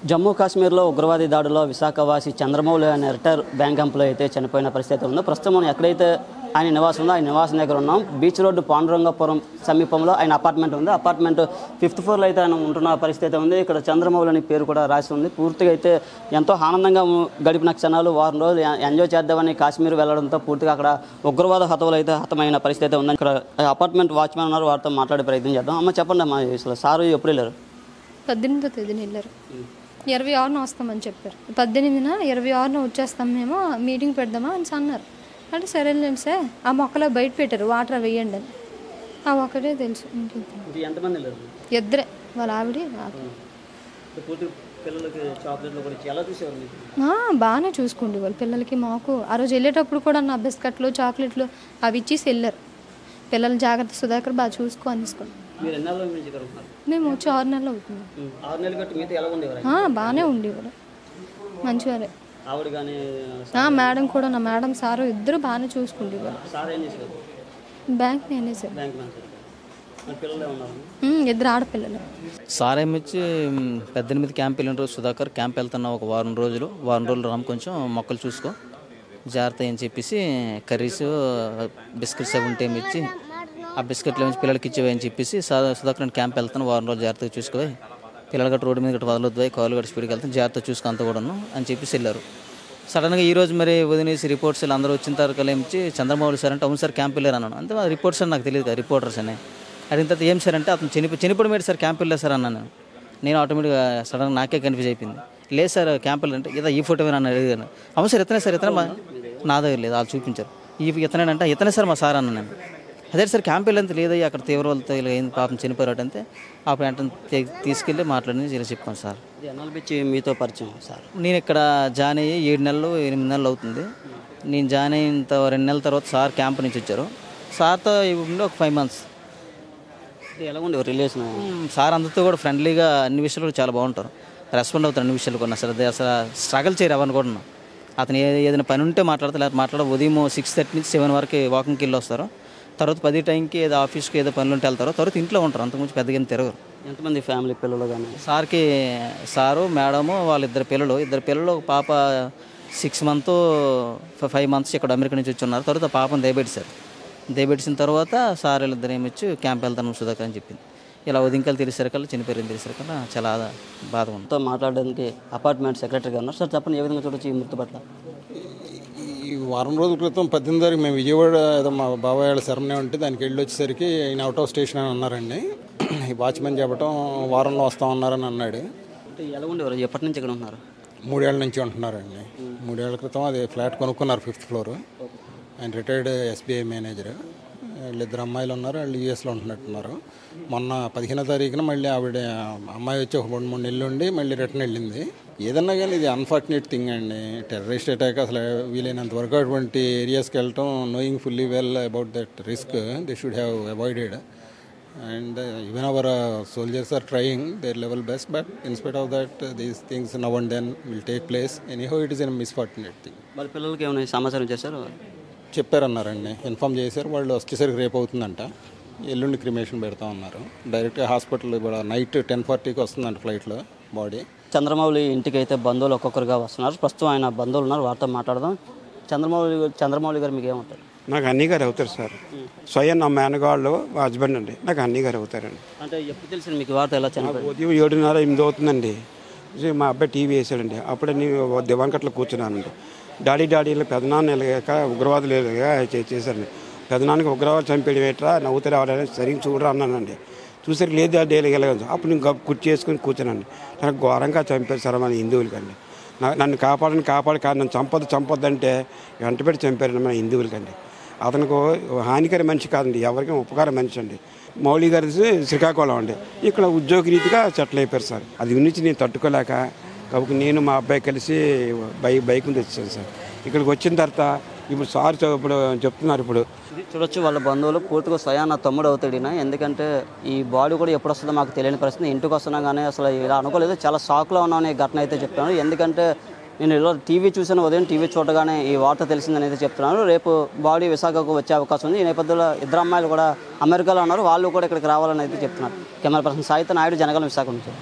జమ్మూ కాశ్మీర్లో ఉగ్రవాది దాడిలో విశాఖవాసి చంద్రమౌళి అనే రిటైర్ బ్యాంక్ ఎంప్లాయీ అయితే చనిపోయిన పరిస్థితి ఉందో. ప్రస్తుతం మనం ఎక్కడైతే ఆయన నివాసం ఉందో ఆయన నివాసం దగ్గర ఉన్నాం. బీచ్ రోడ్డు పాండురంగపురం సమీపంలో ఆయన అపార్ట్మెంట్ ఉంది. అపార్ట్మెంట్ 5th ఫ్లోర్లో అయితే ఆయన ఉంటున్న పరిస్థితి ఉంది. ఇక్కడ చంద్రమౌళి అనే పేరు కూడా రాసి ఉంది. పూర్తిగా అయితే ఎంతో ఆనందంగా గడిపిన క్షణాలు, వారం రోజులు ఎంజాయ్ చేద్దామని కాశ్మీర్ వెళ్లడంతో పూర్తిగా అక్కడ ఉగ్రవాద హతవులు అయితే హతమైన పరిస్థితి ఉంది. ఇక్కడ అపార్ట్మెంట్ వాచ్మెన్ ఉన్నారు, వారితో మాట్లాడే ప్రయత్నం చేద్దాం. అమ్మ చెప్పండి అమ్మా, అసలు సారు ఎప్పుడు వెళ్ళారు? 18వ తేదీన వెళ్ళారు. 26న వస్తామని చెప్పారు. 18న 26న వచ్చేస్తాం, మేము మీటింగ్ పెడదామా అని అన్నారు. అంటే సరేలేండి సార్, ఆ మొక్కలో బయట పెట్టారు వాటర్ వేయండి అని. ఆ ఒక్కటే తెలుసు. ఇద్దరే, వాళ్ళ ఆవిడ బాగానే చూసుకోండి వాళ్ళు పిల్లలకి. మాకు ఆ రోజు వెళ్ళేటప్పుడు కూడా నా బిస్కెట్లు చాక్లెట్లు అవి ఇచ్చేసి వెళ్ళారు. పిల్లలు జాగ్రత్త సుధాకర్ బాగా చూసుకో అనేసుకోండి. మేము వచ్చి 6 నెలలు అవుతుంది. బాగానే ఉండేవారు, మంచివారే. మేడం కూడా, నా మేడం సారు ఇద్దరు బాగానే చూసుకుంటేవారు. బ్యాంక్ మేనేజర్, ఇద్దరు ఆడపిల్లలు. సార్ ఏమొచ్చి 18 క్యాంప్ వెళ్ళిన రోజు సుధాకర్ క్యాంప్ వెళ్తున్నా ఒక వారం రోజులు రామ్ కొంచెం మొక్కలు చూసుకో జాగ్రత్త అని చెప్పేసి కర్రీస్ బిస్కెట్స్ అవి ఉంటే ఇచ్చి ఆ బిస్కెట్లు ఏమి పిల్లలకి ఇచ్చేవని చెప్పేసి సుధాకర్ నేను క్యాంప్ వెళ్తాను, వారం రోజులు జాగ్రత్తగా చూసుకోవాలి, పిల్లలు గట్టు రోడ్డు మీద గట్టు వదలొద్దు, కాలు గట్టు స్పీడ్కి వెళ్తాను, జాగ్రత్త చూసుకో అంతా కూడాను అని చెప్పేసి వెళ్ళారు. సడన్గా ఈరోజు మరి వదిలేసి రిపోర్ట్స్ అందరూ వచ్చిన తర్వాత ఏమిచ్చి చంద్రమౌళి సార్ అంటే అవును సార్ క్యాంప్ వెళ్ళారు అన్నాను. అంతే రిపోర్ట్స్ అని నాకు తెలియదు కదా, రిపోర్టర్స్ అని అడిగిన తర్వాత ఏం సార్ అంటే అతను చనిపోవడం ఏంటి సార్, క్యాంప్ వెళ్ళారు సార్ అన్నాను. నేను ఆటోమేటిక్గా సడన్గా నాకే కన్ఫ్యూజ్ అయిపోయింది. లేదు సార్ క్యాంప్ వెళ్ళారంటే ఇదా ఈ ఫోటో అని అడిగాను. అవును సార్ ఇతనే సార్, ఇతనే నా దగ్గర లేదు, వాళ్ళు చూపించారు. ఇతనేనంటే ఇతనే సార్ మా సార్ అన్నాను. నేను అదే సార్ క్యాంప్ వెళ్ళంత లేదయ్యి, అక్కడ తీవ్రవాళ్ళతో ఇలా ఏంది పాపం చనిపోయారు అంటే అప్పుడు అంటే తీసుకెళ్ళి మాట్లాడి ఇలా చెప్పాను సార్. మీతో పరిచయం సార్? నేను ఇక్కడ జాయిన్ అయ్యి 7 నెలలు 8 నెలలు అవుతుంది. నేను జాయిన్ అయిన 2 నెలల తర్వాత సార్ క్యాంప్ నుంచి వచ్చారు. సార్తో ఉండి ఒక 5 months. ఎలా ఉండే రిలేషన్? సార్ అందరితో కూడా ఫ్రెండ్లీగా అన్ని విషయాలు కూడా చాలా బాగుంటారు, రెస్పాండ్ అవుతారు అన్ని విషయాలు కూడా. అసలు స్ట్రగుల్ చేయరు ఎవరిని కూడా. అతను ఏదైనా పని ఉంటే మాట్లాడతారు, లేకపోతే ఉదయం 6:30 నుంచి 7 వరకు వాకింగ్కి వెళ్ళి వస్తారు. తర్వాత 10 టైంకి ఏదో ఆఫీస్కి ఏదో పనులు ఉంటే వెళ్తారు, తర్వాత ఇంట్లో ఉంటారు, అంతకుముందు పెద్దగా తిరగరు. ఎంతమంది ఫ్యామిలీ పిల్లలు? కానీ సార్కి సారు మేడము వాళ్ళ ఇద్దరు పిల్లలు, ఒక పాప 6 months 5 months ఇక్కడ అమెరికా నుంచి వచ్చి ఉన్నారు. తర్వాత పాపను దయబెట్టిన తర్వాత సార్ వీళ్ళిద్దరు ఏమొచ్చి క్యాంప్ వెళ్తాను సుధాకర్ అని చెప్పింది. ఇలా ఉదయంకాలు తెలిసేసరికల్లా తెలిసేసరికల్లా చాలా బాధ ఉంది. మాట్లాడడానికి అపార్ట్మెంట్ సెక్రటరీగా ఉన్నారు సార్, చెప్పండి ఏ విధంగా చూడొచ్చు ఈ మృతి పట్ల? ఈ వారం రోజుల క్రితం 18వ తారీఖు మేము విజయవాడ ఏదో మా బాబాయ్ వాళ్ళ సెరమనీ ఉంటే దానికి వెళ్ళి వచ్చేసరికి ఆయన అవుట్ ఆఫ్ స్టేషన్ అని అన్నారండి. ఈ వాచ్మెన్ చెప్పడం వారంలో వస్తామన్నారని అన్నాడు. అంటే ఎలా ఉండేవారు, ఎప్పటి నుంచి ఇక్కడ ఉంటున్నారు? 3 ఏళ్ల నుంచి ఉంటున్నారండి. 3 ఏళ్ల క్రితం అది ఫ్లాట్ కొనుక్కున్నారు 5th floor. ఆయన రిటైర్డ్ SBI మేనేజర్. వీళ్ళిద్దరు అమ్మాయిలు ఉన్నారు, వాళ్ళు US లో ఉంటున్నట్టున్నారు. మొన్న 15వ తారీఖున మళ్ళీ ఆవిడ అమ్మాయి వచ్చి ఒక 2-3 నెలలు ఉండి మళ్ళీ రిటర్న్ వెళ్ళింది. ఏదన్నా కానీ ఇది అన్ఫార్చునేట్ థింగ్ అండి. టెర్రరిస్ట్ అటాక్ అసలు వీలైనంత వరకు అటువంటి ఏరియాస్కి వెళ్ళటం, knowing fully well about that risk they should have avoided. And even our soldiers are trying their level best, but in spite of that, these things now and then will take place. Anyhow, it is a misfortunate thing. వాళ్ళ పిల్లలకి ఏమైనా సమాచారం చేశారు? చెప్పారన్నారండి, inform చేశారు. వాళ్ళు వచ్చేసరికి రేపు అవుతుందంట, ఎల్లుండి క్రిమేషన్ పెడతా ఉన్నారు. డైరెక్ట్గా హాస్పిటల్ కూడా నైట్ 10:40కి వస్తుందంట ఫ్లైట్లో బాడీ. చంద్రమౌళి ఇంటికి అయితే బంధువులు ఒక్కొక్కరుగా వస్తున్నారు. ప్రస్తుతం ఆయన బంధువులు ఉన్నారు, వారితో మాట్లాడదాం. చంద్రమౌళి గారు మీకు ఏమవుతారు? నాకు అన్నీ గారు అవుతారు సార్. స్వయం నా మేనగాళ్ళు హస్బెండ్ అండి, నాకు అన్నీ గారు అవుతారండి. అంటే ఎప్పుడు తెలిసింది మీకు వార్త? ఎలా చనిపోయారు? ఉదయం 7:30-8 అవుతుందండి. మా అబ్బాయి టీవీ వేసాడండి. అప్పుడే నేను దివాన్కట్లో కూర్చున్నానండి. డాడీ పెదనాన్న వెళ్ళగాక ఉగ్రవాదులు వెళ్ళగా చేశారండి. పెదనాన్నకి ఉగ్రవాదులు చంపేయడం ఏట్రా, నవ్వుతారు ఎవరైనా సరిగ్గా చూడరా అన్నానండి. చూసరికి లేదు డైలీ వెళ్ళగలను. అప్పుడు నేను కుర్చీ చేసుకుని కూర్చున్నాను. నాకు ఘోరంగా చంపారు సార్ మన హిందువులకండి. నన్ను కాపాడి కాదు, నన్ను చంపొద్దంటే వెంటబెట్టి చంపారండి మన హిందువులకండి. అతనికి హానికర మనిషి కాదండి, ఎవరికి ఉపకార మనిషి అండి. మౌళి గారి శ్రీకాకుళం అండి, ఇక్కడ ఉద్యోగ రీతిగా సెటిల్ అయిపోయారు సార్. అది నుంచి నేను తట్టుకోలేక కాబట్టి నేను మా అబ్బాయి కలిసి బైక్ మీద వచ్చాను సార్. ఇక్కడికి వచ్చిన తర్వాత ఇప్పుడు సార్ ఇప్పుడు చెప్తున్నారు. ఇప్పుడు చూడొచ్చు వాళ్ళ బంధువులు పూర్తిగా స్వయాన తమ్ముడు అవుతాడు. ఎందుకంటే ఈ బాడీ కూడా ఎప్పుడు వస్తుందో మాకు తెలియని పరిస్థితి. ఇంటికి వస్తున్నా కానీ అసలు ఇలా అనుకోలేదు, చాలా షాక్లో ఉన్నామని ఘటన అయితే చెప్తాను. ఎందుకంటే నేను ఇలా టీవీ చూసాను, ఉదయం టీవీ చూడగానే ఈ వార్త తెలిసిందని అయితే చెప్తున్నాను. రేపు బాడీ విశాఖకు వచ్చే అవకాశం ఉంది. ఈ నేపథ్యంలో 2 అమ్మాయిలు కూడా అమెరికాలో ఉన్నారు, వాళ్ళు కూడా ఇక్కడికి రావాలని అయితే చెప్తున్నారు. కెమెరా పర్సన్ సాయిత నాయుడు, జనగలం, విశాఖ నుంచి.